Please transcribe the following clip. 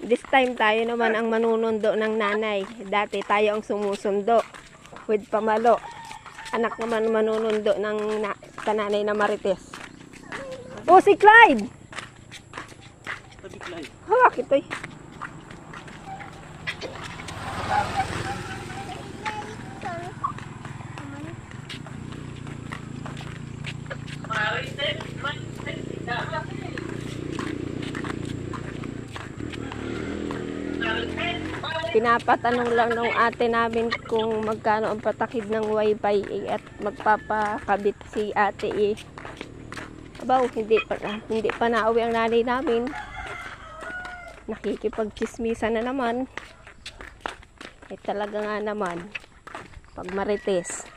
This time tayo naman ang manunundo ng nanay. Dati tayo ang sumusundo with pamalo. Anak naman manunundo ng kananay na Marites. Oh, si Clyde! Hawak ito eh. Pinapatanong lang nung ate namin kung magkano ang patakid ng wifi at magpapakabit si ate eh. Abaw, hindi pa nauwi ang nanay namin. Nakikipagchismisan na naman. Eh talaga nga naman, pag Marites.